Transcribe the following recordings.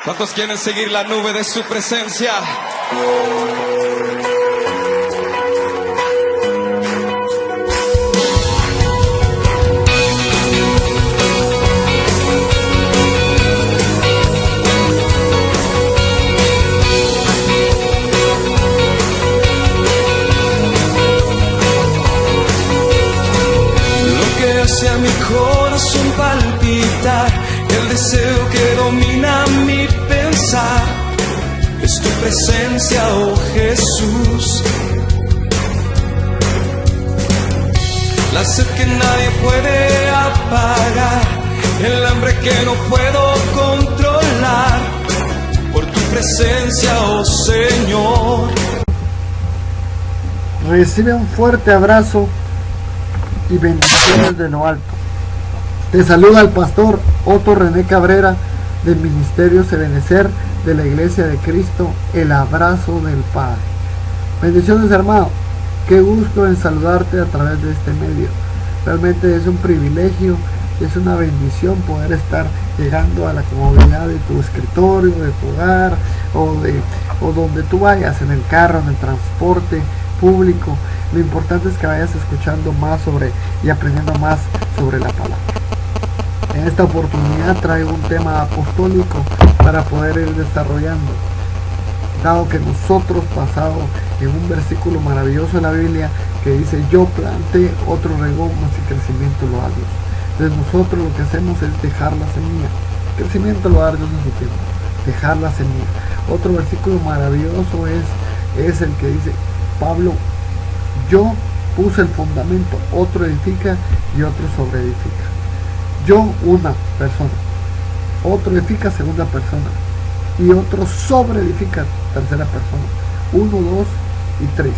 ¿Cuántos quieren seguir la nube de su presencia? Hace a mi corazón palpitar, el deseo que domina mi pensar es tu presencia, oh Jesús. La sed que nadie puede apagar, el hambre que no puedo controlar, por tu presencia, oh Señor. Recibe un fuerte abrazo y bendiciones de lo alto. Te saluda el pastor Otto René Cabrera del Ministerio Ebenecer de la Iglesia de Cristo, el abrazo del Padre. Bendiciones, hermano. Qué gusto en saludarte a través de este medio. Realmente es un privilegio, es una bendición poder estar llegando a la comodidad de tu escritorio, de tu hogar o donde tú vayas, en el carro, en el transporte público. Lo importante es que vayas escuchando más y aprendiendo más sobre la palabra. En esta oportunidad traigo un tema apostólico para poder ir desarrollando, dado que nosotros, basado en un versículo maravilloso de la Biblia que dice: yo planté, otro regó, mas el crecimiento lo da Dios. Entonces nosotros lo que hacemos es dejar la semilla. El crecimiento lo da Dios en su tiempo, dejar la semilla. Otro versículo maravilloso es el que dice Pablo: yo puse el fundamento, otro edifica y otro sobreedifica. Yo, una persona, otro edifica, segunda persona, y otro sobreedifica, tercera persona. 1, 2 y 3.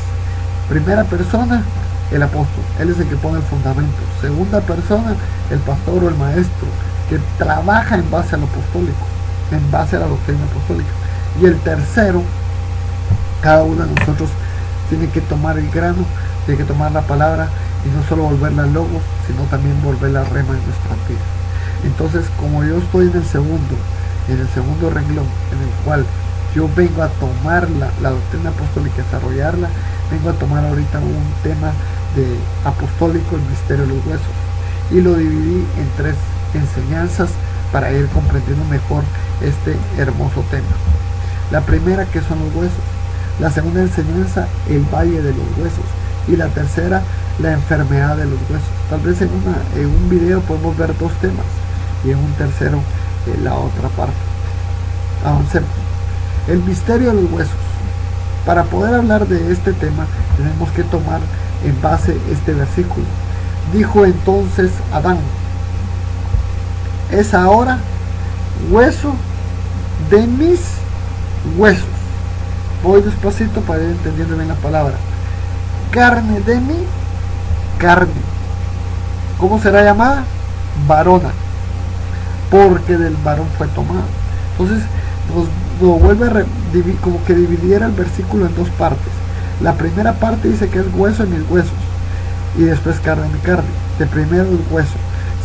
Primera persona, el apóstol, él es el que pone el fundamento. Segunda persona, el pastor o el maestro, que trabaja en base a lo apostólico, en base a la doctrina apostólica. Y el tercero, cada uno de nosotros tiene que tomar el grano, tiene que tomar la palabra y no solo volverla logos, sino también volverla rema en nuestra vida. Entonces, como yo estoy en el segundo renglón, en el cual yo vengo a tomar la doctrina apostólica y desarrollarla, vengo a tomar ahorita un tema de apostólico, el misterio de los huesos, y lo dividí en 3 enseñanzas para ir comprendiendo mejor este hermoso tema. La primera, que son los huesos; la segunda enseñanza, el valle de los huesos; y la tercera, la enfermedad de los huesos. Tal vez en un video podemos ver 2 temas y en un tercero la otra parte. Avancemos. El misterio de los huesos. Para poder hablar de este tema tenemos que tomar en base este versículo. Dijo entonces Adán: es ahora hueso de mis huesos. Voy despacito para ir entendiendo bien la palabra. Carne de mi carne. ¿Cómo será llamada? Varona, porque del varón fue tomada. Entonces nos vuelve a como que dividiera el versículo en 2 partes. La primera parte dice que es hueso de mis huesos, y después carne de mi carne. De primero el hueso,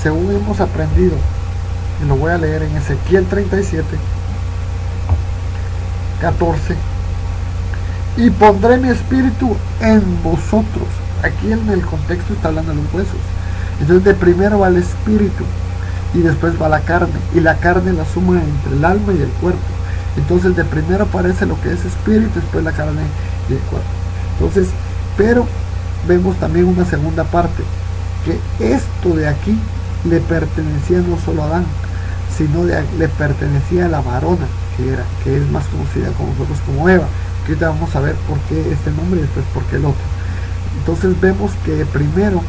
según hemos aprendido, y lo voy a leer en Ezequiel 37, 14. Y pondré mi espíritu en vosotros. Aquí en el contexto está hablando de los huesos. Entonces de primero va el espíritu y después va la carne, y la carne la suma entre el alma y el cuerpo. Entonces de primero aparece lo que es espíritu, después la carne y el cuerpo. Entonces, pero vemos también una segunda parte, que esto de aquí le pertenecía no solo a Adán, sino le pertenecía a la varona, que es más conocida con nosotros como Eva. Que ahorita vamos a ver por qué este nombre y después por qué el otro. Entonces vemos que primero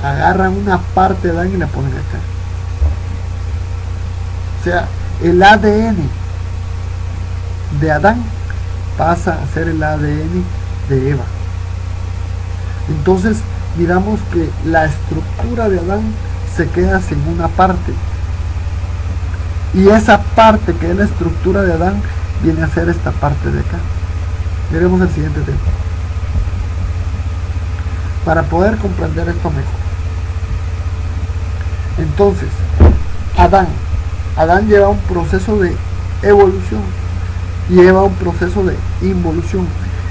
agarran una parte de Adán y la ponen acá. O sea, el ADN de Adán pasa a ser el ADN de Eva. Entonces miramos que la estructura de Adán se queda sin una parte, y esa parte que es la estructura de Adán viene a ser esta parte de acá. Veremos el siguiente tema para poder comprender esto mejor. Entonces Adán lleva un proceso de evolución y Eva un proceso de involución.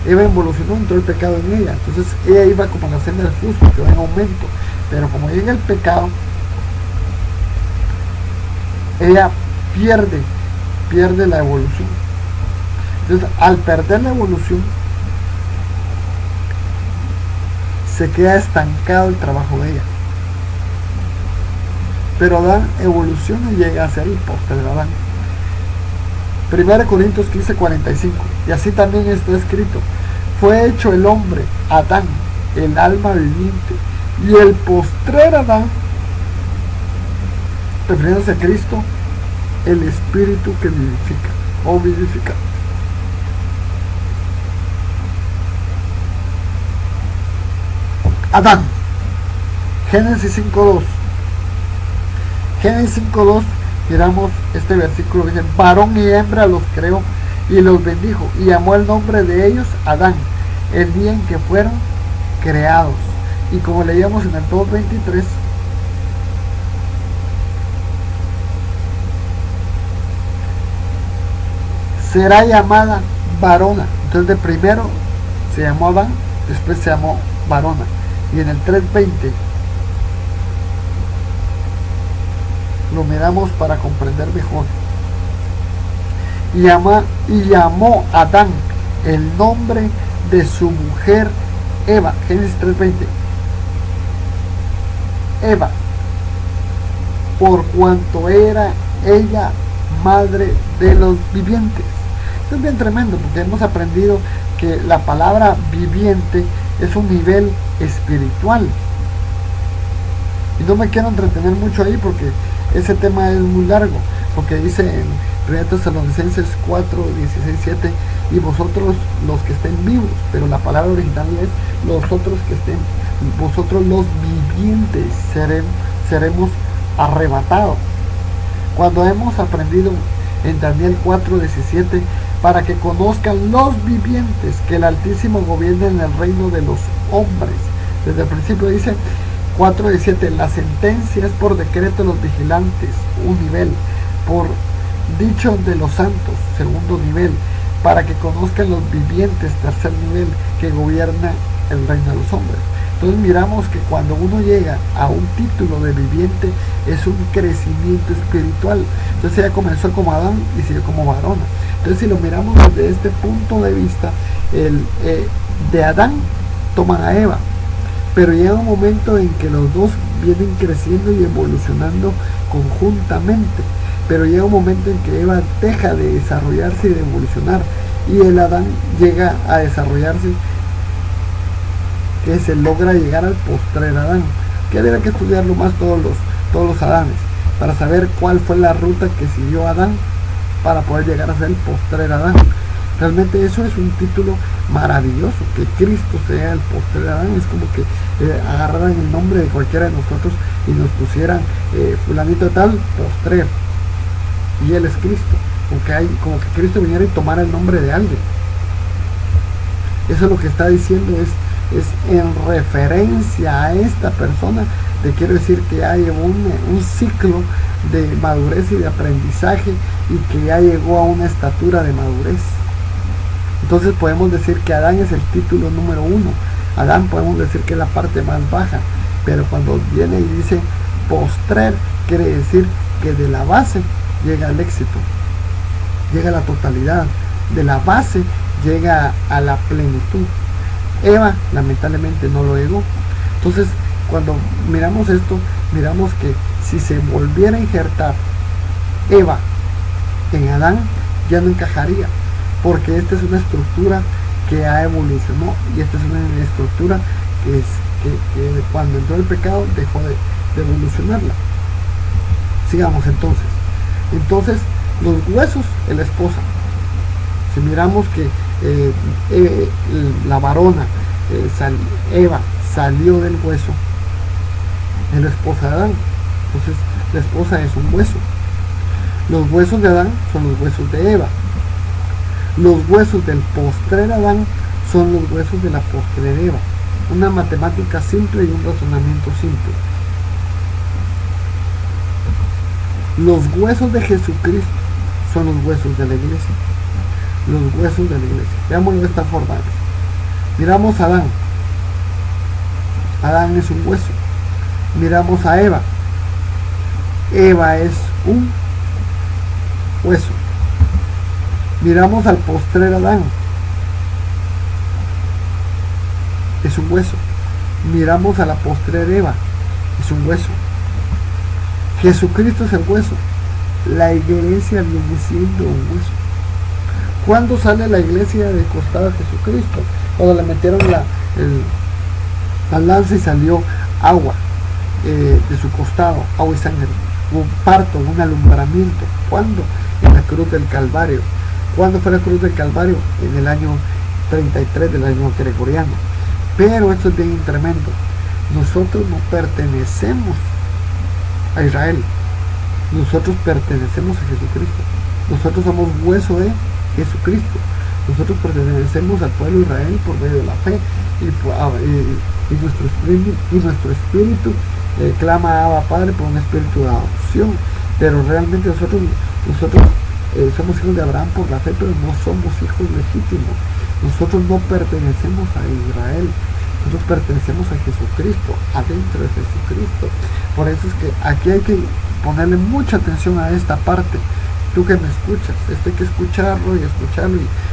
Eva involucionó, entró el pecado en ella, entonces ella iba como la senda del justo, que va en aumento, pero como llega el pecado, ella pierde la evolución. Entonces, al perder la evolución, se queda estancado el trabajo de ella. Pero Adán evoluciona y llega a ser el postre de Adán. 1 Corintios 15:45. Y así también está escrito: fue hecho el hombre, Adán, el alma viviente, y el postrer Adán, refiriéndose a Cristo, el espíritu que vivifica o vivifica. Adán, Génesis 5:2. Génesis 5:2, miramos este versículo, dice: varón y hembra los creó y los bendijo, y llamó el nombre de ellos Adán, el día en que fueron creados. Y como leíamos en el 2:23, será llamada varona. Entonces de primero se llamó Adán, después se llamó varona. Y en el 3:20 lo miramos para comprender mejor. Y llamó Adán el nombre de su mujer Eva. Génesis 3:20. Eva, por cuanto era ella madre de los vivientes. Esto es bien tremendo, porque hemos aprendido que la palabra viviente es un nivel espiritual. Y no me quiero entretener mucho ahí porque ese tema es muy largo, porque dice en 1 Tesalonicenses 4:16-17: y vosotros los que estén vivos, pero la palabra original es vosotros los vivientes seremos arrebatados. Cuando hemos aprendido en Daniel 4:17: para que conozcan los vivientes que el Altísimo gobierna en el reino de los hombres. Desde el principio dice 4:17: la sentencia es por decreto de los vigilantes, un nivel; por dicho de los santos, segundo nivel; para que conozcan los vivientes, tercer nivel, que gobierna el reino de los hombres. Entonces miramos que cuando uno llega a un título de viviente es un crecimiento espiritual. Entonces ella comenzó como Adán y siguió como varona. Entonces si lo miramos desde este punto de vista, de Adán toman a Eva, pero llega un momento en que los dos vienen creciendo y evolucionando conjuntamente, pero llega un momento en que Eva deja de desarrollarse y de evolucionar, y el Adán llega a desarrollarse, que se logra llegar al postrer Adán, que habría que estudiarlo más todos los Adanes, para saber cuál fue la ruta que siguió Adán para poder llegar a ser el postrer Adán. Realmente eso es un título maravilloso, que Cristo sea el postrer Adán. Es como que agarraran el nombre de cualquiera de nosotros y nos pusieran fulanito de tal, postrer, y él es Cristo, como que Cristo viniera y tomara el nombre de alguien. Eso es lo que está diciendo, es en referencia a esta persona. Te quiero decir que hay un ciclo de madurez y de aprendizaje, y que ya llegó a una estatura de madurez. Entonces podemos decir que Adán es el título número 1. Adán podemos decir que es la parte más baja, pero cuando viene y dice postrer, quiere decir que de la base llega al éxito, llega a la totalidad, de la base llega a la plenitud. Eva lamentablemente no lo llegó. Entonces cuando miramos esto, miramos que si se volviera a injertar Eva en Adán, ya no encajaría, porque esta es una estructura que ha evolucionado, y esta es una estructura que cuando entró el pecado dejó de evolucionarla. Sigamos entonces los huesos de la esposa. Si miramos que la varona, Eva, salió del hueso de la esposa de Adán, entonces la esposa es un hueso. Los huesos de Adán son los huesos de Eva. Los huesos del postrer Adán son los huesos de la postrer Eva. Una matemática simple y un razonamiento simple. Los huesos de Jesucristo son los huesos de la iglesia. Los huesos de la iglesia. Veámoslo de esta forma. Miramos a Adán. Adán es un hueso. Miramos a Eva. Eva es un hueso. Miramos al postrer Adán. Es un hueso. Miramos a la postrer Eva. Es un hueso. Jesucristo es el hueso. La iglesia viene siendo un hueso. ¿Cuándo sale la iglesia de costado a Jesucristo? Cuando le metieron la lanza y salió agua de su costado, agua y sangre. Hubo un parto, un alumbramiento. ¿Cuándo? En la cruz del Calvario. ¿Cuándo fue la cruz del Calvario? En el año 33 del año gregoriano. Pero esto es bien tremendo. Nosotros no pertenecemos a Israel. Nosotros pertenecemos a Jesucristo. Nosotros somos hueso de Jesucristo. Nosotros pertenecemos al pueblo de Israel por medio de la fe y nuestro espíritu clama a Abba Padre por un espíritu de adopción. Pero realmente nosotros somos hijos de Abraham por la fe, pero no somos hijos legítimos. Nosotros no pertenecemos a Israel. Nosotros pertenecemos a Jesucristo, adentro de Jesucristo. Por eso es que aquí hay que ponerle mucha atención a esta parte. Tú que me escuchas, esto hay que escucharlo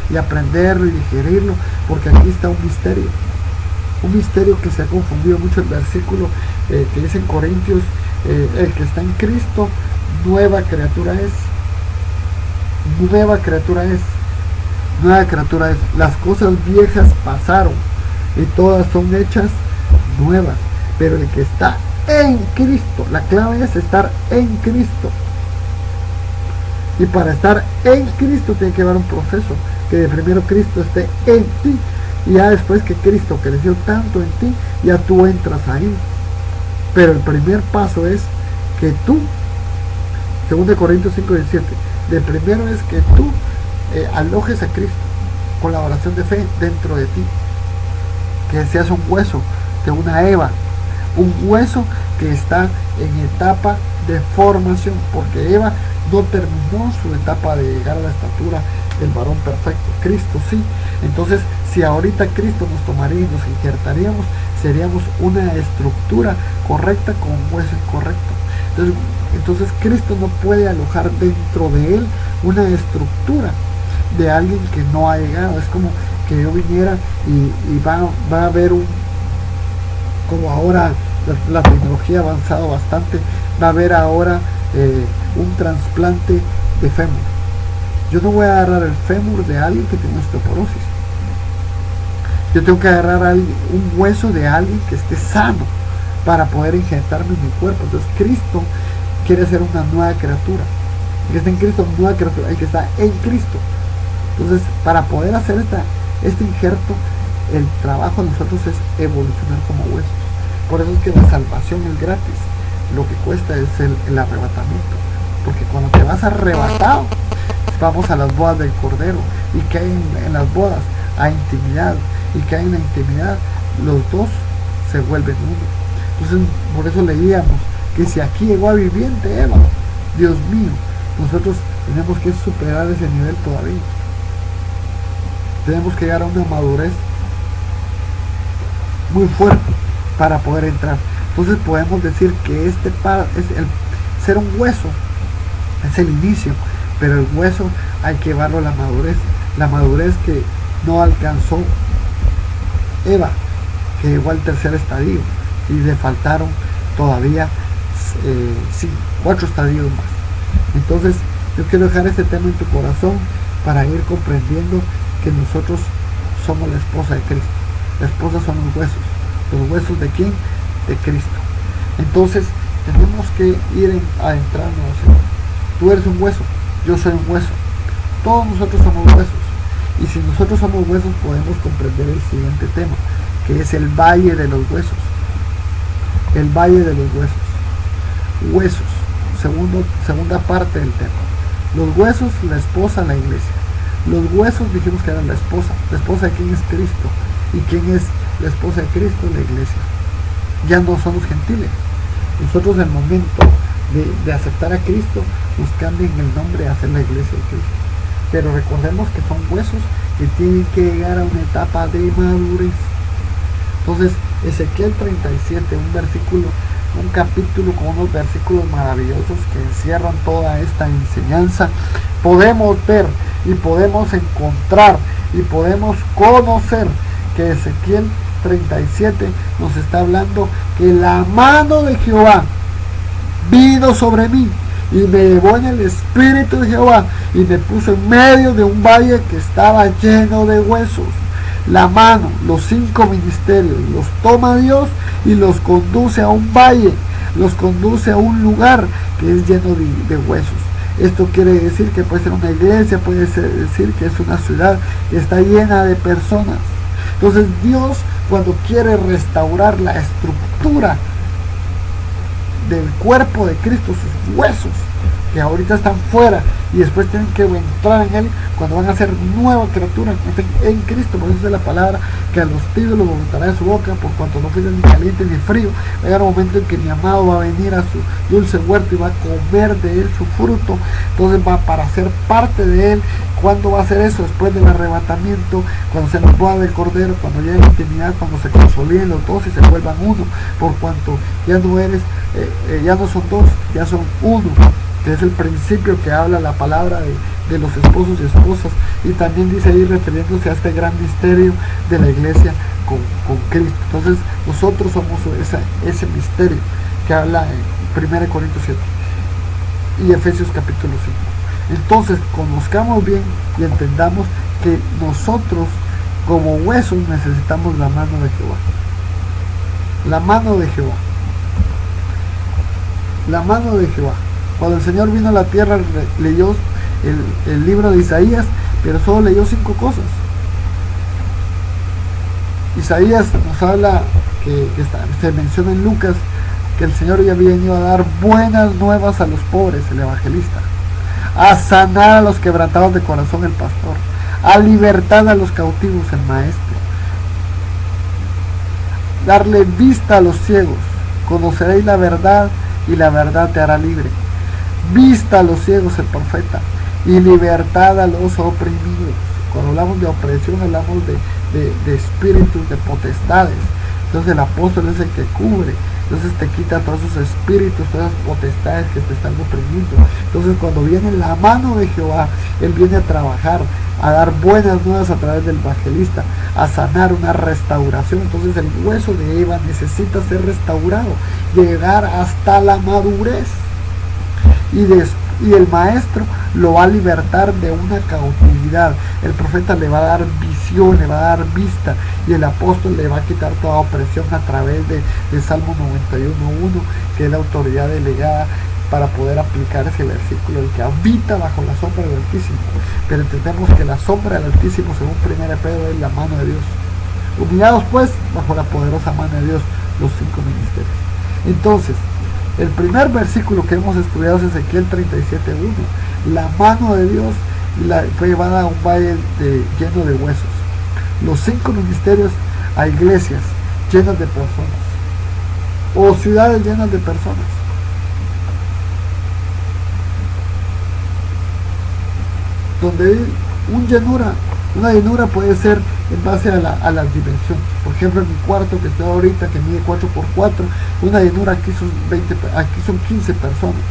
y aprenderlo y digerirlo, porque aquí está un misterio que se ha confundido mucho. El versículo que dice en Corintios, el que está en Cristo, nueva criatura es. Las cosas viejas pasaron y todas son hechas nuevas. Pero el que está en Cristo, la clave es estar en Cristo. Y para estar en Cristo tiene que haber un proceso, que de primero Cristo esté en ti, y ya después que Cristo creció tanto en ti, ya tú entras ahí. Pero el primer paso es que tú, 2 Corintios 5:17, de primero es que tú alojes a Cristo con la oración de fe dentro de ti, que seas un hueso de una Eva, un hueso que está en etapa de formación, porque Eva no terminó su etapa de llegar a la estatura del varón perfecto. Cristo sí. Entonces, si ahorita Cristo nos tomaría y nos injertaríamos, seríamos una estructura correcta con un hueso incorrecto. Entonces Cristo no puede alojar dentro de él una estructura de alguien que no ha llegado. Es como que yo viniera y va a haber como ahora la tecnología ha avanzado bastante, va a haber ahora un trasplante de fémur. Yo no voy a agarrar el fémur de alguien que tiene osteoporosis. Yo tengo que agarrar un hueso de alguien que esté sano para poder injertarme en mi cuerpo. Entonces Cristo quiere ser una nueva criatura. El que está en Cristo, nueva criatura, el que está en Cristo. Entonces, para poder hacer este injerto, el trabajo de nosotros es evolucionar como huesos. Por eso es que la salvación es gratis. Lo que cuesta es el arrebatamiento. Porque cuando te vas arrebatado, vamos a las bodas del Cordero. Y que hay en las bodas hay intimidad. Y que hay en la intimidad, los dos se vuelven uno. Entonces, por eso leíamos que si aquí llegó a viviente Eva, Dios mío, nosotros tenemos que superar ese nivel todavía. Tenemos que llegar a una madurez muy fuerte para poder entrar. Entonces podemos decir que es ser un hueso es el inicio, pero el hueso hay que llevarlo a la madurez que no alcanzó Eva, que llegó al tercer estadio y le faltaron todavía 4 estadios más. Entonces yo quiero dejar este tema en tu corazón para ir comprendiendo que nosotros somos la esposa de Cristo. La esposa son los huesos ¿de quién? De Cristo. Entonces tenemos que ir adentrándonos. Tú eres un hueso, yo soy un hueso, todos nosotros somos huesos. Y si nosotros somos huesos, podemos comprender el siguiente tema, que es el valle de los huesos. El valle de los huesos. Segunda parte del tema. Los huesos, la esposa, la iglesia. Los huesos dijimos que eran la esposa. ¿La esposa de quién es Cristo? ¿Y quién es la esposa de Cristo? La iglesia. Ya no somos gentiles. Nosotros, en el momento de aceptar a Cristo, nos cambien el nombre a hacer la iglesia de Cristo. Pero recordemos que son huesos que tienen que llegar a una etapa de madurez. Entonces, Ezequiel 37, un capítulo con unos versículos maravillosos que encierran toda esta enseñanza, podemos ver y podemos encontrar y podemos conocer que Ezequiel 37 nos está hablando que la mano de Jehová vino sobre mí y me llevó en el espíritu de Jehová y me puso en medio de un valle que estaba lleno de huesos. La mano, los 5 ministerios, los toma Dios y los conduce a un valle, los conduce a un lugar que es lleno de huesos. Esto quiere decir que puede ser una iglesia, puede decir que es una ciudad que está llena de personas. Entonces Dios, cuando quiere restaurar la estructura del cuerpo de Cristo, sus huesos que ahorita están fuera y después tienen que entrar en él cuando van a ser nueva criatura en Cristo. Por eso es la palabra que a los tibios los vomitará de su boca, por cuanto no fuiste ni caliente ni frío. Va a llegar un momento en que mi amado va a venir a su dulce huerto y va a comer de él su fruto. Entonces va para ser parte de él. ¿Cuándo va a hacer eso? Después del arrebatamiento, cuando se nos boda del Cordero, cuando llegue la intimidad, cuando se consoliden los dos y se vuelvan uno, por cuanto ya no eres, ya no son dos, ya son uno, que es el principio que habla la palabra de los esposos y esposas, y también dice ahí refiriéndose a este gran misterio de la iglesia con Cristo. Entonces nosotros somos ese misterio que habla en 1 Corintios 7 y Efesios capítulo 5. Entonces conozcamos bien y entendamos que nosotros como huesos necesitamos la mano de Jehová. La mano de Jehová. La mano de Jehová. Cuando el Señor vino a la tierra, leyó el libro de Isaías, pero solo leyó 5 cosas. Isaías nos habla se menciona en Lucas que el Señor ya había venido a dar buenas nuevas a los pobres, el evangelista, a sanar a los quebrantados de corazón, el pastor, a libertad a los cautivos, el maestro, darle vista a los ciegos, conoceréis la verdad y la verdad te hará libre. Vista a los ciegos, el profeta, y libertad a los oprimidos. Cuando hablamos de opresión hablamos de espíritus, de potestades. Entonces el apóstol es el que cubre, entonces te quita todos esos espíritus, todas esas potestades que te están oprimiendo. Entonces cuando viene la mano de Jehová, él viene a trabajar, a dar buenas nuevas a través del evangelista, a sanar, una restauración. Entonces el hueso de Eva necesita ser restaurado, llegar hasta la madurez. Y el maestro lo va a libertar de una cautividad. El profeta le va a dar visión, le va a dar vista, y el apóstol le va a quitar toda opresión a través de Salmo 91:1, que es la autoridad delegada para poder aplicar ese versículo, el que habita bajo la sombra del Altísimo. Pero entendemos que la sombra del Altísimo, según 1 Pedro, es la mano de Dios. Humillados pues bajo la poderosa mano de Dios, los 5 ministerios. Entonces, el primer versículo que hemos estudiado es Ezequiel 37:1. La mano de Dios fue llevada a un valle lleno de huesos. Los 5 ministerios a iglesias llenas de personas, o ciudades llenas de personas. Donde hay una llenura puede ser en base a las dimensiones. Por ejemplo, en mi cuarto que estoy ahorita, que mide 4x4, una llenura aquí son 15 personas.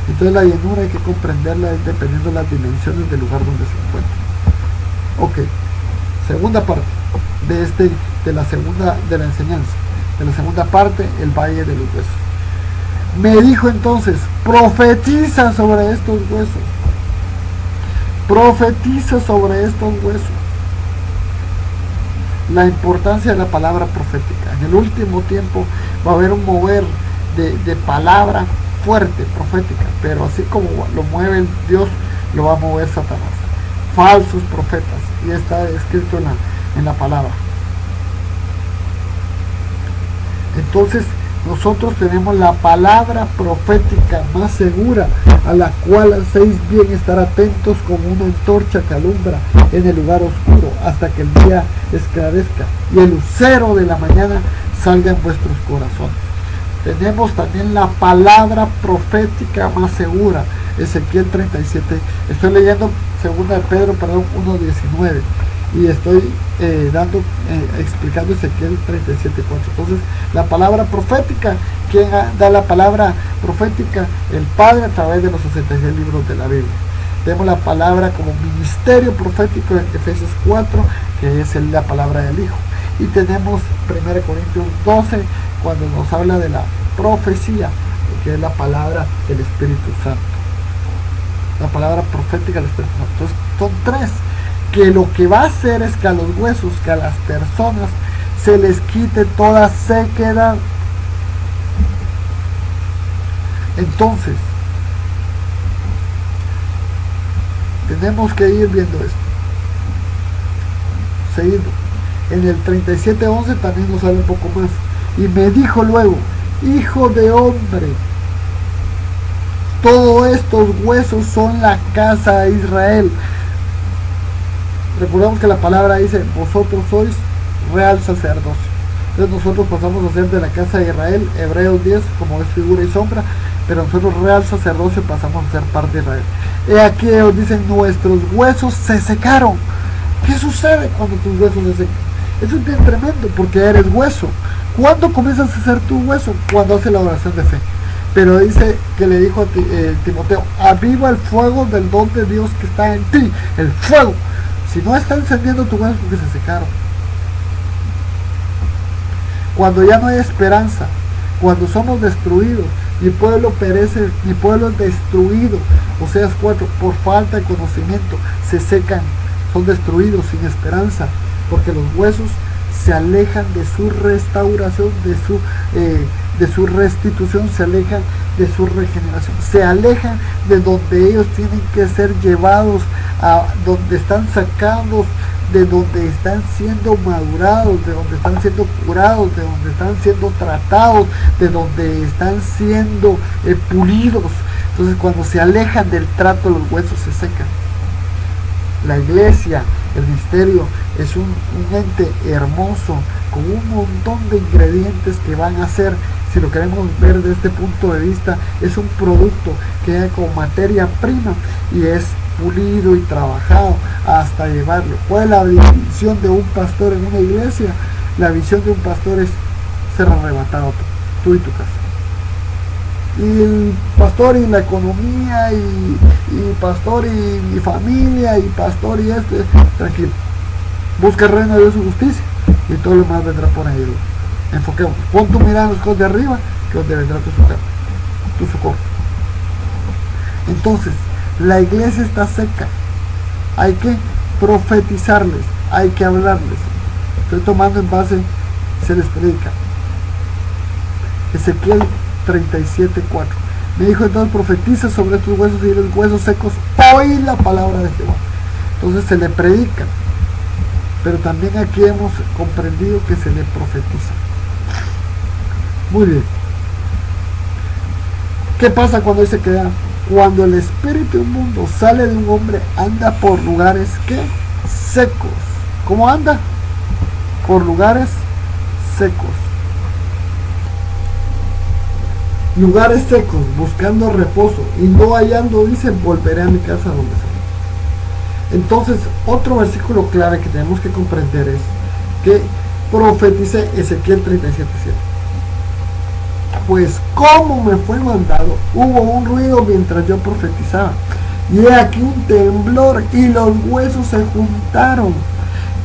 Entonces la llenura hay que comprenderla dependiendo de las dimensiones del lugar donde se encuentra. Ok, segunda parte de la enseñanza. De la segunda parte, el valle de los huesos. Me dijo entonces, profetiza sobre estos huesos. Profetiza sobre estos huesos. La importancia de la palabra profética. En el último tiempo va a haber un mover de palabra fuerte, profética, pero así como lo mueve Dios, lo va a mover Satanás. Falsos profetas, y está escrito en la palabra. Entonces nosotros tenemos la palabra profética más segura, a la cual hacéis bien estar atentos como una antorcha que alumbra en el lugar oscuro hasta que el día esclarezca y el lucero de la mañana salga en vuestros corazones. Tenemos también la palabra profética más segura, Ezequiel 37. Estoy leyendo 2 de Pedro, 1:19, y estoy explicando Ezequiel 37:4. Entonces, la palabra profética, ¿quién da la palabra profética? El Padre, a través de los 66 libros de la Biblia. Tenemos la palabra como ministerio profético en Efesios 4, que es la palabra del Hijo. Y tenemos 1 Corintios 12, cuando nos habla de la profecía, que es la palabra del Espíritu Santo. La palabra profética del Espíritu Santo. Entonces, son tres. Que lo que va a hacer es que a los huesos, que a las personas, se les quite toda sequedad. Entonces, tenemos que ir viendo esto. Seguido. En el 37:11 también nos sale un poco más. Y me dijo luego: hijo de hombre, todos estos huesos son la casa de Israel. Recordamos que la palabra dice: vosotros sois real sacerdocio. Entonces nosotros pasamos a ser de la casa de Israel, Hebreos 10, como es figura y sombra, pero nosotros real sacerdocio pasamos a ser parte de Israel. He aquí ellos dicen: nuestros huesos se secaron. ¿Qué sucede cuando tus huesos se secan? Eso es bien tremendo, porque eres hueso. ¿Cuándo comienzas a ser tu hueso? Cuando haces la oración de fe. Pero dice que le dijo a Timoteo: aviva el fuego del don de Dios que está en ti. El fuego. Si no está encendiendo tu hueso, porque se secaron. Cuando ya no hay esperanza, cuando somos destruidos, mi pueblo perece, mi pueblo es destruido. Oseas 4, por falta de conocimiento, se secan, son destruidos sin esperanza, porque los huesos se alejan de su restauración, de su restitución, se alejan de su regeneración, se alejan de donde ellos tienen que ser llevados, a donde están sacados, de donde están siendo madurados, de donde están siendo curados, de donde están siendo tratados, de donde están siendo pulidos. Entonces, cuando se alejan del trato, los huesos se secan. La iglesia, el ministerio, es un ente hermoso, con un montón de ingredientes que van a ser, si lo queremos ver desde este punto de vista, es un producto que hay como materia prima y es pulido y trabajado hasta llevarlo. ¿Cuál es la visión de un pastor en una iglesia? La visión de un pastor es ser arrebatado tú y tu casa. Y el pastor y la economía, y pastor y mi familia, y pastor y tranquilo. Busca el reino de Dios y su justicia, y todo lo demás vendrá por ahí. Enfoquemos. Pon tu mirada en los cosas de arriba, que donde vendrá tu socorro. Entonces, la iglesia está seca. Hay que profetizarles, hay que hablarles. Estoy tomando en base, se les predica. Ezequiel 37:4. Me dijo entonces: profetiza sobre estos huesos, y los huesos secos, oí la palabra de Jehová. Entonces se le predica, pero también aquí hemos comprendido que se le profetiza. Muy bien. ¿Qué pasa cuando dice que cuando el espíritu inmundo sale de un hombre, anda por lugares ¿qué? Secos? ¿Cómo anda? Por lugares secos. Lugares secos, buscando reposo, y no hallando, dice: volveré a mi casa donde salí. Entonces, otro versículo clave que tenemos que comprender es que profetice Ezequiel 37:7. Pues como me fue mandado, hubo un ruido mientras yo profetizaba, y he aquí un temblor, y los huesos se juntaron,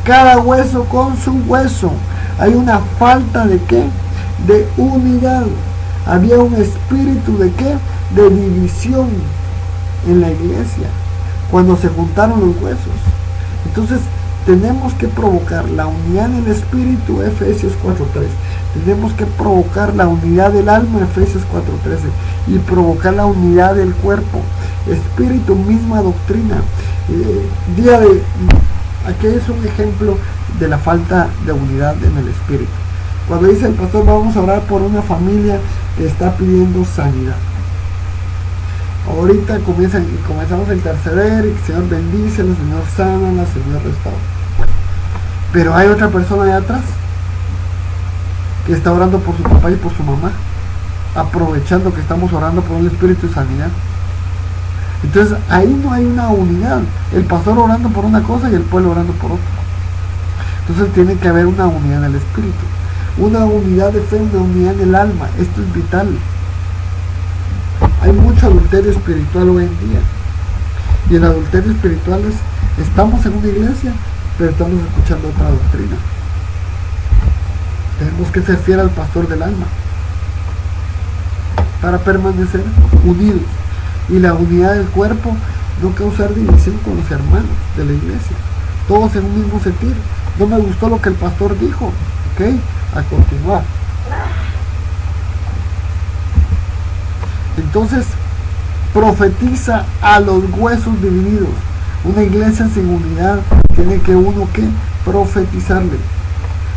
cada hueso con su hueso. Hay una falta de ¿qué? De unidad. Había un espíritu de ¿qué? De división en la iglesia cuando se juntaron los huesos. Entonces tenemos que provocar la unidad del espíritu, Efesios 4:3. Tenemos que provocar la unidad del alma, Efesios 4:13, y provocar la unidad del cuerpo, espíritu, misma doctrina. Aquí es un ejemplo de la falta de unidad en el espíritu. Cuando dice el pastor: vamos a orar por una familia que está pidiendo sanidad. Ahorita comenzamos a interceder, y el Señor bendice, el Señor sana, el Señor restaura. Pero hay otra persona allá atrás que está orando por su papá y por su mamá, aprovechando que estamos orando por un espíritu de sanidad. Entonces ahí no hay una unidad, el pastor orando por una cosa y el pueblo orando por otra. Entonces tiene que haber una unidad en el espíritu, una unidad de fe, una unidad en el alma. Esto es vital. Hay mucho adulterio espiritual hoy en día, y el adulterio espiritual es, estamos en una iglesia pero estamos escuchando otra doctrina. Tenemos que ser fiel al pastor del alma para permanecer unidos, y la unidad del cuerpo, no causar división con los hermanos de la iglesia, todos en un mismo sentir. No me gustó lo que el pastor dijo, ok, a continuar. Entonces profetiza a los huesos divididos. Una iglesia sin unidad tiene que uno que profetizarle.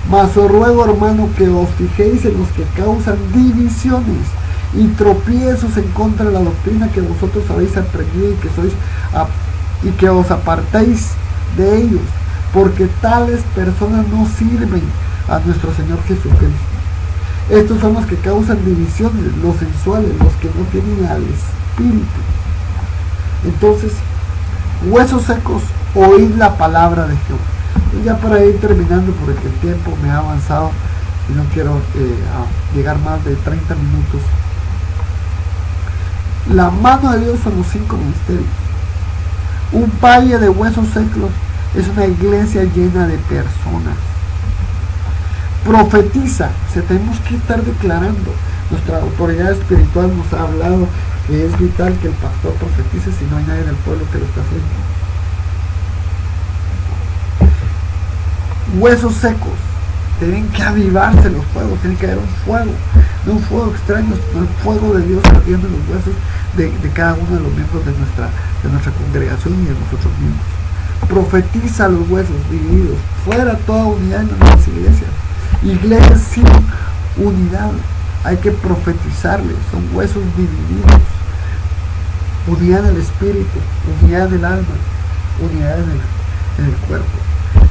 Mas os ruego, hermano, que os fijéis en los que causan divisiones y tropiezos en contra de la doctrina que vosotros habéis aprendido y que os apartéis de ellos, porque tales personas no sirven a nuestro Señor Jesucristo. Estos son los que causan divisiones, los sensuales, los que no tienen al Espíritu. Entonces, huesos secos, oíd la palabra de Jehová. Ya para ir terminando, porque el tiempo me ha avanzado y no quiero llegar más de 30 minutos. La mano de Dios son los 5 ministerios. Un valle de huesos secos es una iglesia llena de personas. Profetiza, tenemos que estar declarando. Nuestra autoridad espiritual nos ha hablado que es vital que el pastor profetice, si no hay nadie en el pueblo que lo está haciendo. Huesos secos, tienen que avivarse los fuegos, tiene que haber un fuego, no un fuego extraño, sino el fuego de Dios ardiendo en los huesos de cada uno de los miembros de nuestra congregación y de nosotros mismos. Profetiza a los huesos divididos, fuera toda unidad en las iglesias. Iglesias sin unidad, hay que profetizarles, son huesos divididos. Unidad en el espíritu, unidad en el alma, unidad en el cuerpo.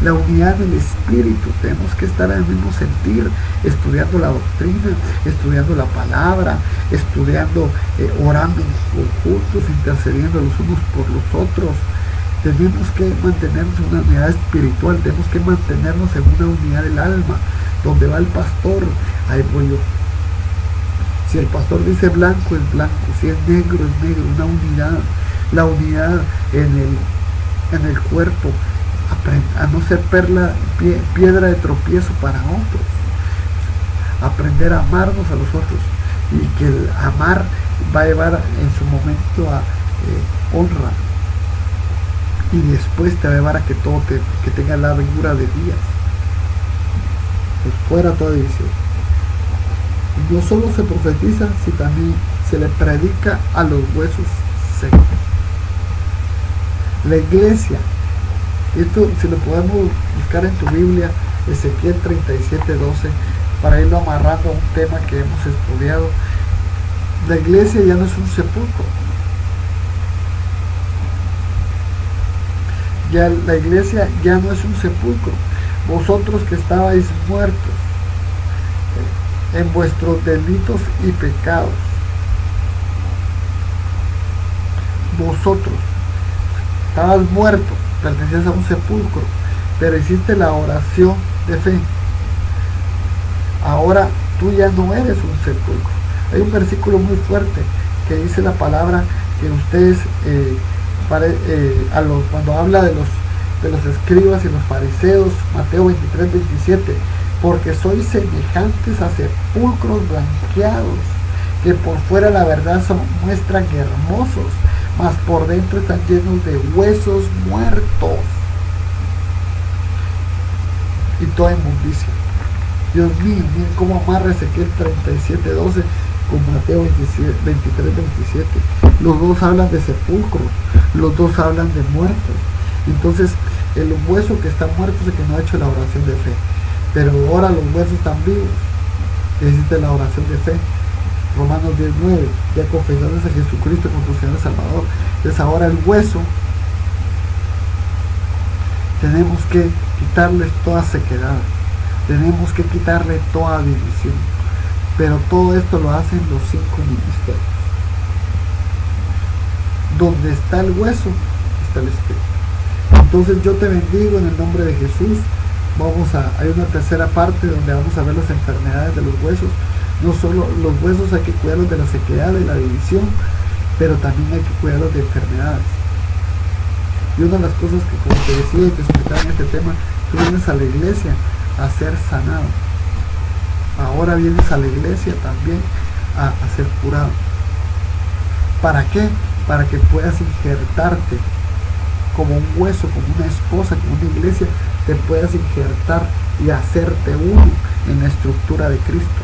La unidad del espíritu, tenemos que estar en el mismo sentir, estudiando la doctrina, estudiando la palabra, estudiando, orando juntos, intercediendo los unos por los otros. Tenemos que mantenernos en una unidad espiritual, tenemos que mantenernos en una unidad del alma. Donde va el pastor, ahí voy yo. Si el pastor dice blanco, es blanco, si es negro, una unidad. La unidad en el cuerpo, a no ser piedra de tropiezo para otros, aprender a amarnos a los otros, y que el amar va a llevar en su momento a honra, y después te va a llevar a que todo que tenga la largura de días. Pues fuera toda división. No solo se profetiza, sino también se le predica a los huesos secos. La iglesia, esto si lo podemos buscar en tu Biblia, Ezequiel 37:12, para irlo amarrando a un tema que hemos estudiado. La iglesia ya no es un sepulcro. Ya la iglesia ya no es un sepulcro. Vosotros que estabais muertos en vuestros delitos y pecados, vosotros estabas muerto, pertenecías a un sepulcro, pero hiciste la oración de fe. Ahora tú ya no eres un sepulcro. Hay un versículo muy fuerte que dice la palabra que ustedes cuando habla de los escribas y los fariseos, Mateo 23:27, porque sois semejantes a sepulcros blanqueados, que por fuera la verdad muestran hermosos, mas por dentro están llenos de huesos muertos y toda inmundicia. Dios mío, miren cómo amarra Ezequiel 37:12 con Mateo 23:27. Los dos hablan de sepulcros, los dos hablan de muertos. Entonces el hueso que está muerto es el que no ha hecho la oración de fe, pero ahora los huesos están vivos, existe la oración de fe. Romanos 10:9, ya confesaste a Jesucristo como tu Señor y Salvador. Entonces ahora el hueso, tenemos que quitarles toda sequedad, tenemos que quitarle toda división, Pero todo esto lo hacen los 5 ministerios. Donde está el hueso, está el espíritu. Entonces yo te bendigo en el nombre de Jesús. Hay una tercera parte donde vamos a ver las enfermedades de los huesos. No solo los huesos hay que cuidarlos de la sequedad, de la división, pero también hay que cuidarlos de enfermedades. Y una de las cosas que, como te decía y te explicaba en este tema, tú vienes a la iglesia a ser sanado. Ahora vienes a la iglesia también a ser curado. ¿Para qué? Para que puedas injertarte como un hueso, como una esposa, como una iglesia, te puedas injertar y hacerte uno en la estructura de Cristo.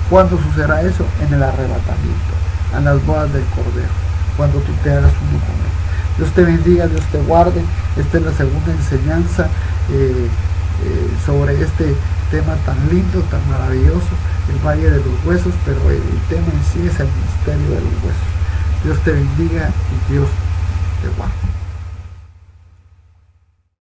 ¿Cuándo sucederá eso? En el arrebatamiento, en las bodas del Cordero, cuando tú te hagas uno con Él. Dios te bendiga, Dios te guarde. Esta es la segunda enseñanza sobre este tema tan lindo, tan maravilloso, el Valle de los Huesos, pero el tema en sí es el misterio de los huesos. Dios te bendiga y Dios te guarde.